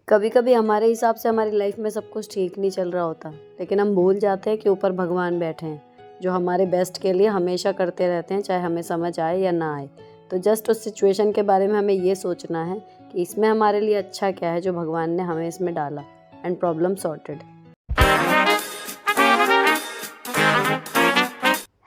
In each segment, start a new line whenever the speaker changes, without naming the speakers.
कभी कभी हमारे हिसाब से हमारी लाइफ में सब कुछ ठीक नहीं चल रहा होता, लेकिन हम भूल जाते हैं कि ऊपर भगवान बैठे हैं जो हमारे बेस्ट के लिए हमेशा करते रहते हैं, चाहे हमें समझ आए या ना आए। तो जस्ट उस सिचुएशन के बारे में हमें ये सोचना है कि इसमें हमारे लिए अच्छा क्या है जो भगवान ने हमें इसमें डाला, एंड प्रॉब्लम सॉर्टेड।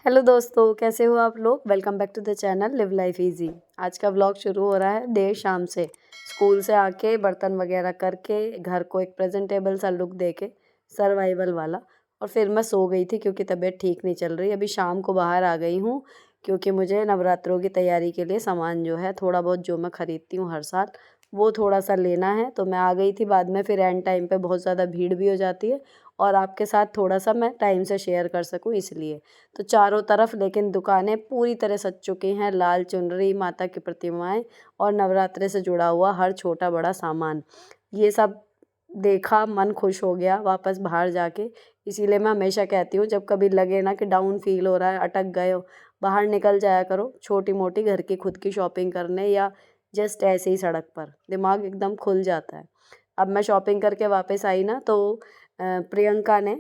हेलो दोस्तों, कैसे हो आप लोग। Welcome back to the channel Live Life Easy. आज का व्लॉग शुरू हो रहा है देर शाम से। स्कूल से आके बर्तन वगैरह करके घर को एक प्रेजेंटेबल सा लुक देके, सर्वाइवल वाला। और फिर मैं सो गई थी क्योंकि तबीयत ठीक नहीं चल रही। अभी शाम को बाहर आ गई हूँ क्योंकि मुझे नवरात्रों की तैयारी के लिए सामान जो है थोड़ा बहुत जो मैं ख़रीदती हूँ हर साल, वो थोड़ा सा लेना है। तो मैं आ गई थी बाद में, फिर एंड टाइम पे बहुत ज़्यादा भीड़ भी हो जाती है और आपके साथ थोड़ा सा मैं टाइम से शेयर कर सकूँ इसलिए। तो चारों तरफ लेकिन दुकानें पूरी तरह सज चुकी हैं। लाल चुनरी, माता की प्रतिमाएं और नवरात्रे से जुड़ा हुआ हर छोटा बड़ा सामान, ये सब देखा, मन खुश हो गया वापस बाहर जाके। इसीलिए मैं हमेशा कहती हूँ जब कभी लगे ना कि डाउन फील हो रहा है, अटक गए हो, बाहर निकल जाया करो छोटी मोटी घर की खुद की शॉपिंग करने, या जस्ट ऐसे ही सड़क पर, दिमाग एकदम खुल जाता है। अब मैं शॉपिंग करके वापस आई ना, तो प्रियंका ने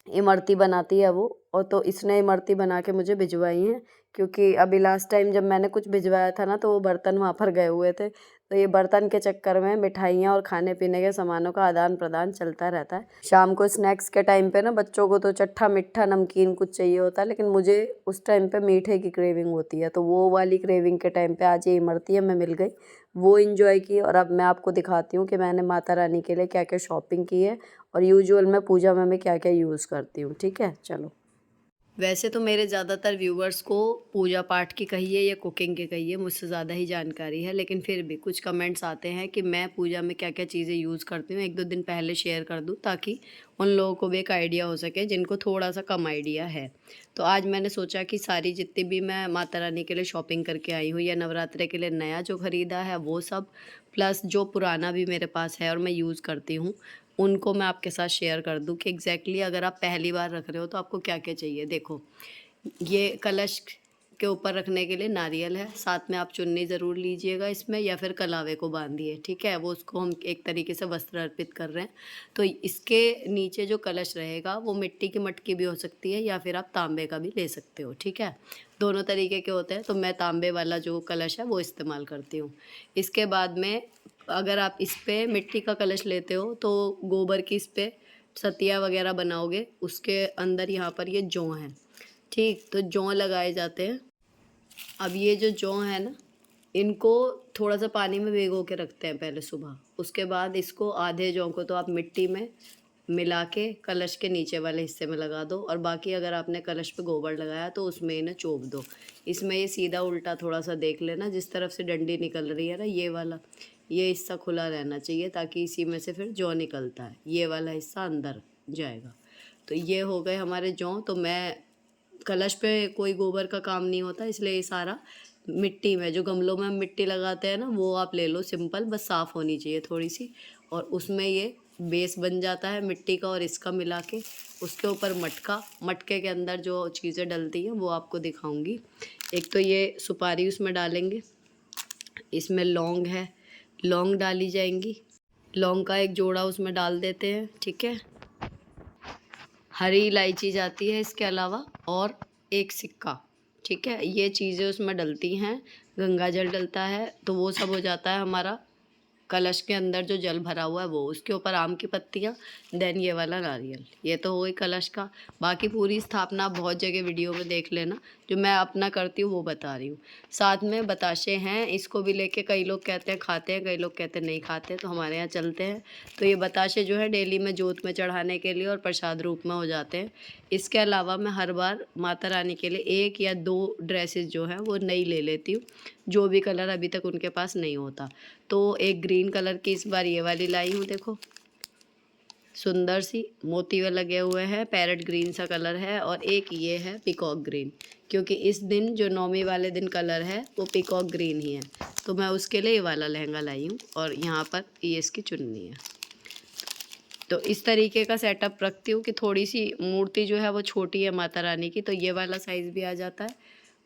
इमरती बनाती है वो, और तो इसने इमरती बना के मुझे भिजवाई हैं। क्योंकि अभी लास्ट टाइम जब मैंने कुछ भिजवाया था ना, तो वो बर्तन वहाँ पर गए हुए थे। तो ये बर्तन के चक्कर में मिठाइयाँ और खाने पीने के सामानों का आदान प्रदान चलता रहता है। शाम को स्नैक्स के टाइम पे ना बच्चों को तो चट्ठा मीठा नमकीन कुछ चाहिए होता है, लेकिन मुझे उस टाइम पे मीठे की क्रेविंग होती है। तो वो वाली क्रेविंग के टाइम पे आज ये इमरती हमें मिल गई, वो इंजॉय की। और अब मैं आपको दिखाती हूँ कि मैंने माता रानी के लिए क्या क्या शॉपिंग की है और यूजुअल में पूजा में मैं क्या क्या यूज़ करती हूँ। ठीक है, चलो। वैसे तो मेरे ज़्यादातर व्यूवर्स को पूजा पाठ की कहिए या कुकिंग की कहिए, मुझसे ज़्यादा ही जानकारी है, लेकिन फिर भी कुछ कमेंट्स आते हैं कि मैं पूजा में क्या क्या चीज़ें यूज़ करती हूँ, एक दो दिन पहले शेयर कर दूँ ताकि उन लोगों को भी एक आइडिया हो सके जिनको थोड़ा सा कम आइडिया है। तो आज मैंने सोचा कि सारी जितनी भी मैं माता रानी के लिए शॉपिंग करके आई हूँ या नवरात्रे के लिए नया जो ख़रीदा है वो सब, प्लस जो पुराना भी मेरे पास है और मैं यूज़ करती हूँ, उनको मैं आपके साथ शेयर कर दूँ कि एग्जैक्टली अगर आप पहली बार रख रहे हो तो आपको क्या क्या चाहिए। देखो, ये कलश के ऊपर रखने के लिए नारियल है, साथ में आप चुन्नी ज़रूर लीजिएगा इसमें, या फिर कलावे को बांधिए। ठीक है, वो उसको हम एक तरीके से वस्त्र अर्पित कर रहे हैं। तो इसके नीचे जो कलश रहेगा वो मिट्टी की मटकी भी हो सकती है या फिर आप तांबे का भी ले सकते हो। ठीक है, दोनों तरीके के होते हैं, तो मैं तांबे वाला जो कलश है वो इस्तेमाल करती हूँ। इसके बाद में अगर आप इस पे मिट्टी का कलश लेते हो तो गोबर की इस पे सतिया वगैरह बनाओगे, उसके अंदर यहाँ पर ये जौ हैं। ठीक, तो जौ लगाए जाते हैं। अब ये जो जौ है ना, इनको थोड़ा सा पानी में भिगो के रखते हैं पहले सुबह। उसके बाद इसको आधे जौ को तो आप मिट्टी में मिला के कलश के नीचे वाले हिस्से में लगा दो, और बाकी अगर आपने कलश पे गोबर लगाया तो उसमें इन्हें चोप दो। इसमें ये सीधा उल्टा थोड़ा सा देख लेना, जिस तरफ से डंडी निकल रही है ना ये वाला, ये हिस्सा खुला रहना चाहिए ताकि इसी में से फिर जौ निकलता है, ये वाला हिस्सा अंदर जाएगा। तो ये हो गए हमारे जौ। तो मैं कलश पे कोई गोबर का काम नहीं होता, इसलिए ये सारा मिट्टी में, जो गमलों में हम मिट्टी लगाते हैं ना, वो आप ले लो सिंपल, बस साफ़ होनी चाहिए थोड़ी सी। और उसमें ये बेस बन जाता है मिट्टी का, और इसका मिला के उसके ऊपर मटका, मटके के अंदर जो चीज़ें डलती हैं वो आपको दिखाऊंगी। एक तो ये सुपारी उसमें डालेंगे, इसमें लौंग है, लौंग डाली जाएंगी, लौंग का एक जोड़ा उसमें डाल देते हैं। ठीक है, हरी इलायची जाती है इसके अलावा, और एक सिक्का। ठीक है, ये चीज़ें उसमें डलती हैं, गंगा जल डलता है, तो वो सब हो जाता है हमारा कलश के अंदर जो जल भरा हुआ है वो। उसके ऊपर आम की पत्तियाँ, देन ये वाला नारियल। ये तो हो गई कलश का। बाकी पूरी स्थापना आप बहुत जगह वीडियो में देख लेना, जो मैं अपना करती हूँ वो बता रही हूँ। साथ में बताशे हैं, इसको भी लेके कई लोग कहते हैं खाते हैं, कई लोग कहते हैं नहीं खाते, तो हमारे यहाँ चलते हैं। तो ये बताशे जो है डेली में जोत में चढ़ाने के लिए और प्रसाद रूप में हो जाते हैं। इसके अलावा मैं हर बार माता रानी के लिए एक या दो ड्रेसेस जो है वो नई ले लेती हूँ, जो भी कलर अभी तक उनके पास नहीं होता। तो एक ग्रीन कलर की इस बार ये वाली लाई हूँ, देखो सुंदर सी मोती वे लगे हुए हैं, पैरेट ग्रीन सा कलर है, और एक ये है पिकॉक ग्रीन, क्योंकि इस दिन जो नौमी वाले दिन कलर है वो पिकॉक ग्रीन ही है, तो मैं उसके लिए ये वाला लहंगा लाई हूँ। और यहाँ पर ये इसकी चुन्नी है। तो इस तरीके का सेटअप रखती हूँ कि थोड़ी सी मूर्ति जो है वो छोटी है माता रानी की, तो ये वाला साइज़ भी आ जाता है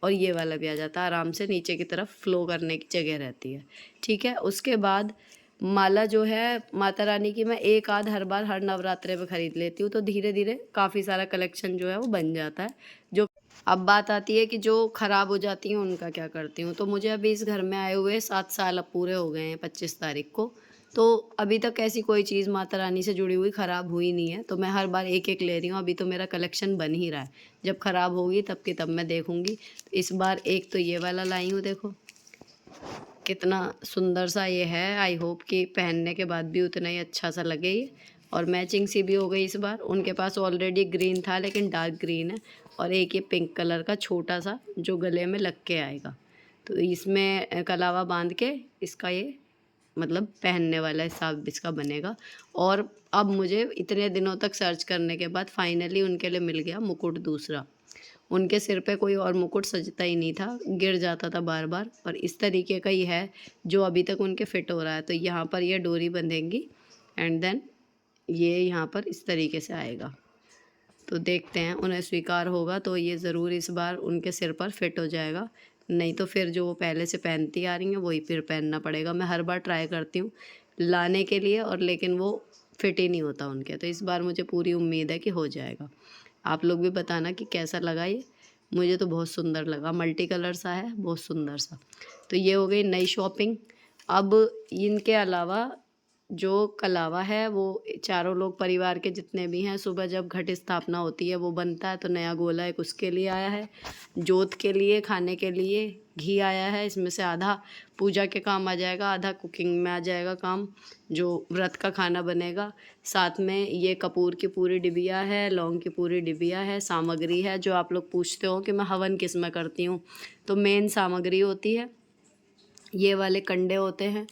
और ये वाला भी आ जाता है, आराम से नीचे की तरफ फ्लो करने की जगह रहती है। ठीक है, उसके बाद माला जो है माता रानी की मैं एक आध हर बार हर नवरात्रे में ख़रीद लेती हूँ, तो धीरे धीरे काफ़ी सारा कलेक्शन जो है वो बन जाता है। जो अब बात आती है कि जो ख़राब हो जाती हैं उनका क्या करती हूँ, तो मुझे अभी इस घर में आए हुए 7 साल अब पूरे हो गए हैं 25 तारीख को। तो अभी तक ऐसी कोई चीज़ माता रानी से जुड़ी हुई ख़राब हुई नहीं है, तो मैं हर बार एक-एक ले रही हूँ। अभी तो मेरा कलेक्शन बन ही रहा है, जब ख़राब होगी तब की तब मैं देखूँगी। तो इस बार एक तो ये वाला लाई हूँ, देखो कितना सुंदर सा ये है। आई होप कि पहनने के बाद भी उतना ही अच्छा सा लगे ये, और मैचिंग सी भी हो गई इस बार। उनके पास ऑलरेडी ग्रीन था लेकिन डार्क ग्रीन है, और एक ये पिंक कलर का छोटा सा जो गले में लग के आएगा। तो इसमें कलावा बांध के इसका ये मतलब पहनने वाला हिसाब इसका बनेगा। और अब मुझे इतने दिनों तक सर्च करने के बाद फाइनली उनके लिए मिल गया मुकुट दूसरा। उनके सिर पे कोई और मुकुट सजता ही नहीं था, गिर जाता था बार बार, और इस तरीके का ही है जो अभी तक उनके फिट हो रहा है। तो यहाँ पर ये डोरी बंधेंगी एंड देन ये यहाँ पर इस तरीके से आएगा। तो देखते हैं उन्हें स्वीकार होगा तो ये ज़रूर इस बार उनके सिर पर फिट हो जाएगा, नहीं तो फिर जो वो पहले से पहनती आ रही हैं वही फिर पहनना पड़ेगा। मैं हर बार ट्राई करती हूँ लाने के लिए, और लेकिन वो फिट ही नहीं होता उनके। तो इस बार मुझे पूरी उम्मीद है कि हो जाएगा। आप लोग भी बताना कि कैसा लगा ये। मुझे तो बहुत सुंदर लगा, मल्टी कलर सा है, बहुत सुंदर सा। तो ये हो गई नई शॉपिंग। अब इनके अलावा जो कलावा है वो चारों लोग परिवार के जितने भी हैं, सुबह जब घट स्थापना होती है वो बनता है, तो नया गोला एक उसके लिए आया है। जोत के लिए खाने के लिए घी आया है, इसमें से आधा पूजा के काम आ जाएगा, आधा कुकिंग में आ जाएगा काम, जो व्रत का खाना बनेगा। साथ में ये कपूर की पूरी डिबिया है, लौंग की पूरी डिबिया है, सामग्री है। जो आप लोग पूछते हो कि मैं हवन किस में करती हूँ, तो मेन सामग्री होती है ये वाले कंडे होते हैं,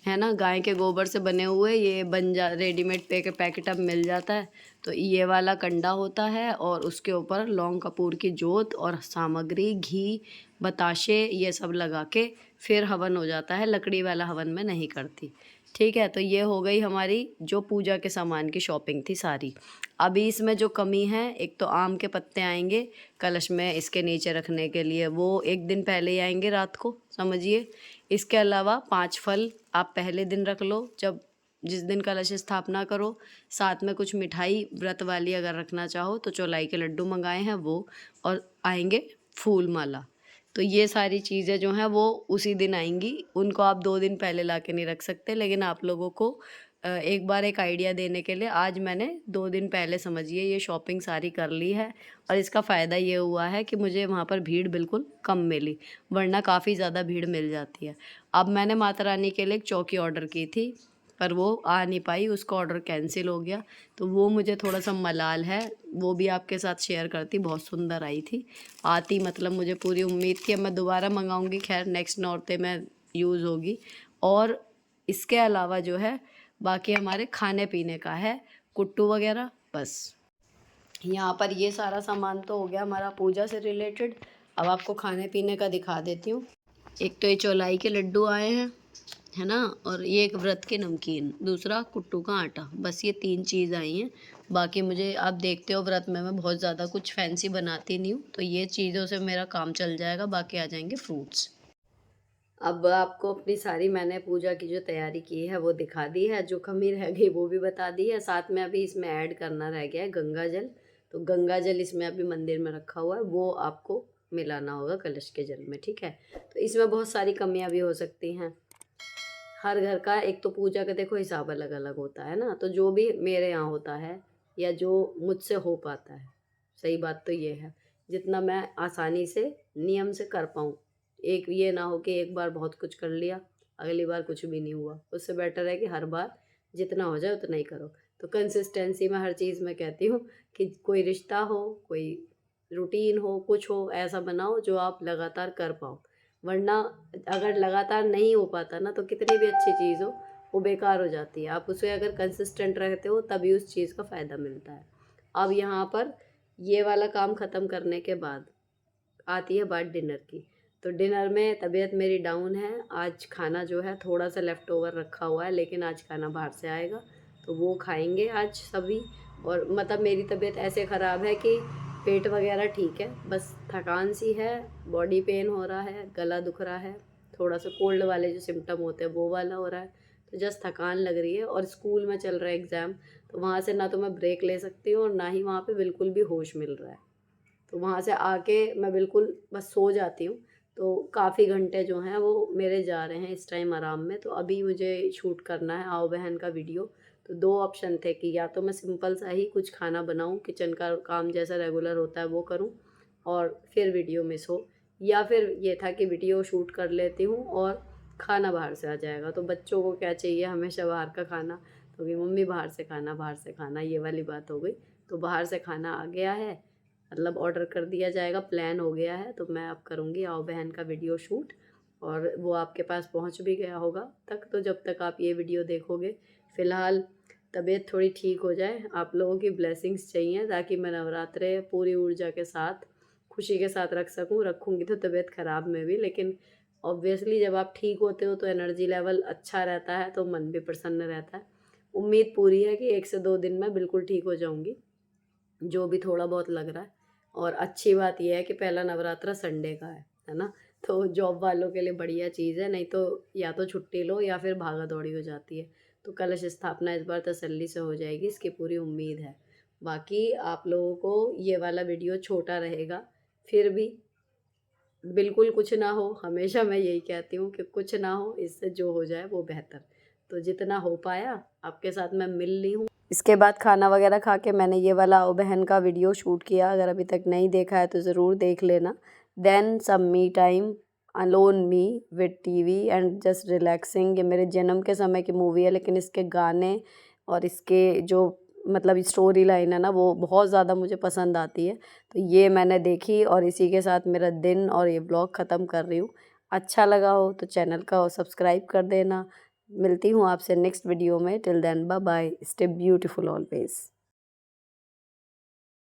है ना, गाय के गोबर से बने हुए। ये बन जा रेडीमेड पैकेट अब मिल जाता है। तो ये वाला कंडा होता है, और उसके ऊपर लौंग कपूर की जोत और सामग्री घी बताशे ये सब लगा के फिर हवन हो जाता है। लकड़ी वाला हवन मैं नहीं करती, ठीक है। तो ये हो गई हमारी जो पूजा के सामान की शॉपिंग थी सारी। अभी इसमें जो कमी है, एक तो आम के पत्ते आएंगे कलश में इसके नीचे रखने के लिए, वो एक दिन पहले ही आएंगे रात को, समझिए। इसके अलावा 5 फल आप पहले दिन रख लो, जब जिस दिन कलश स्थापना करो। साथ में कुछ मिठाई व्रत वाली अगर रखना चाहो तो चौलाई के लड्डू मंगाए हैं वो, और आएंगे फूल माला। तो ये सारी चीज़ें जो हैं वो उसी दिन आएंगी, उनको आप 2 दिन पहले ला के नहीं रख सकते। लेकिन आप लोगों को एक बार एक आइडिया देने के लिए आज मैंने 2 दिन पहले समझिए ये शॉपिंग सारी कर ली है। और इसका फ़ायदा ये हुआ है कि मुझे वहाँ पर भीड़ बिल्कुल कम मिली, वरना काफ़ी ज़्यादा भीड़ मिल जाती है। अब मैंने माता रानी के लिए एक चौकी ऑर्डर की थी, पर वो आ नहीं पाई, उसका ऑर्डर कैंसिल हो गया। तो वो मुझे थोड़ा सा मलाल है, वो भी आपके साथ शेयर करती। बहुत सुंदर आई थी, आती मतलब मुझे पूरी उम्मीद थी। अब मैं दोबारा मंगाऊंगी, खैर नेक्स्ट नौरते में यूज़ होगी। और इसके अलावा जो है बाकी हमारे खाने पीने का है, कुट्टू वगैरह, बस। यहाँ पर ये सारा सामान तो हो गया हमारा पूजा से रिलेटेड। अब आपको खाने पीने का दिखा देती हूँ। एक तो ये चौलाई के लड्डू आए हैं, है ना, और ये एक व्रत के नमकीन, दूसरा कुट्टू का आटा, बस ये 3 चीज़ आई हैं। बाकी मुझे आप देखते हो व्रत में मैं बहुत ज़्यादा कुछ फैंसी बनाती नहीं हूँ, तो ये चीज़ों से मेरा काम चल जाएगा। बाकी आ जाएंगे फ्रूट्स। अब आपको अपनी सारी मैंने पूजा की जो तैयारी की है वो दिखा दी है, जो कमी रह गई वो भी बता दी है। साथ में अभी इसमें ऐड करना रह गया है गंगा जल। तो गंगा जल इसमें अभी मंदिर में रखा हुआ है, वो आपको मिलाना होगा कलश के जल में, ठीक है। तो इसमें बहुत सारी कमियां भी हो सकती हैं। हर घर का एक तो पूजा का देखो हिसाब अलग अलग होता है ना, तो जो भी मेरे यहाँ होता है या जो मुझसे हो पाता है, सही बात तो ये है, जितना मैं आसानी से नियम से कर पाऊँ। एक ये ना हो कि एक बार बहुत कुछ कर लिया, अगली बार कुछ भी नहीं हुआ। उससे बेटर है कि हर बार जितना हो जाए उतना ही करो। तो कंसिस्टेंसी में हर चीज़ में कहती हूँ कि कोई रिश्ता हो, कोई रूटीन हो, कुछ हो, ऐसा बनाओ जो आप लगातार कर पाओ। वरना अगर लगातार नहीं हो पाता ना, तो कितनी भी अच्छी चीज़ हो वो बेकार हो जाती है। आप उसे अगर कंसिस्टेंट रहते हो तभी उस चीज़ का फ़ायदा मिलता है। अब यहाँ पर ये वाला काम ख़त्म करने के बाद आती है बात डिनर की। तो डिनर में तबीयत मेरी डाउन है, आज खाना जो है थोड़ा सा लेफ़्ट ओवर रखा हुआ है, लेकिन आज खाना बाहर से आएगा तो वो खाएंगे आज सभी। और मतलब मेरी तबीयत ऐसे ख़राब है कि पेट वगैरह ठीक है, बस थकान सी है, बॉडी पेन हो रहा है, गला दुख रहा है, थोड़ा सा कोल्ड वाले जो सिम्टम होते हैं वो वाला हो रहा है। तो जस्ट थकान लग रही है और स्कूल में चल रहा है एग्ज़ाम, तो वहाँ से ना तो मैं ब्रेक ले सकती हूँ और ना ही वहाँ पे बिल्कुल भी होश मिल रहा है। तो वहाँ से आके मैं बिल्कुल बस सो जाती हूँ। तो काफ़ी घंटे जो हैं वो मेरे जा रहे हैं इस टाइम आराम में। तो अभी मुझे शूट करना है आओ बहन का वीडियो। तो 2 ऑप्शन थे कि या तो मैं सिंपल सा ही कुछ खाना बनाऊँ, किचन का काम जैसा रेगुलर होता है वो करूँ और फिर वीडियो मिस हो, या फिर ये था कि वीडियो शूट कर लेती हूँ और खाना बाहर से आ जाएगा। तो बच्चों को क्या चाहिए, हमेशा बाहर का खाना, तो कि मम्मी बाहर से खाना, ये वाली बात हो गई। तो बाहर से खाना आ गया है, मतलब ऑर्डर कर दिया जाएगा, प्लान हो गया है। तो मैं अब करूँगी आओ बहन का वीडियो शूट और वो आपके पास पहुँच भी गया होगा तक। तो जब तक आप ये वीडियो देखोगे, फ़िलहाल तबीयत थोड़ी ठीक हो जाए, आप लोगों की ब्लेसिंग्स चाहिए ताकि मैं नवरात्रे पूरी ऊर्जा के साथ, खुशी के साथ रख सकूँ। रखूँगी तो तबीयत ख़राब में भी, लेकिन ऑब्वियसली जब आप ठीक होते हो तो एनर्जी लेवल अच्छा रहता है, तो मन भी प्रसन्न रहता है। उम्मीद पूरी है कि 1 से 2 दिन में बिल्कुल ठीक हो जाऊँगी, जो भी थोड़ा बहुत लग रहा है। और अच्छी बात ये है कि पहला नवरात्रा संडे का है ना? तो जॉब वालों के लिए बढ़िया चीज़ है, नहीं तो या तो छुट्टी लो या फिर भागा-दौड़ी हो जाती है। तो कलश स्थापना इस बार तसल्ली से हो जाएगी, इसकी पूरी उम्मीद है। बाकी आप लोगों को ये वाला वीडियो छोटा रहेगा, फिर भी बिल्कुल कुछ ना हो, हमेशा मैं यही कहती हूँ कि कुछ ना हो, इससे जो हो जाए वो बेहतर। तो जितना हो पाया आपके साथ मैं मिल ली हूँ। इसके बाद खाना वगैरह खा के मैंने ये वाला आओ बहन का वीडियो शूट किया, अगर अभी तक नहीं देखा है तो ज़रूर देख लेना। Then some me time alone me with TV and just relaxing. ये मेरे जन्म के समय की मूवी है, लेकिन इसके गाने और इसके जो मतलब स्टोरी लाइन है ना, वो बहुत ज़्यादा मुझे पसंद आती है। तो ये मैंने देखी और इसी के साथ मेरा दिन और ये ब्लॉग ख़त्म कर रही हूँ। अच्छा लगा हो तो चैनल का सब्सक्राइब कर देना। मिलती हूँ आपसे नेक्स्ट वीडियो में। Till then bye bye, stay beautiful always.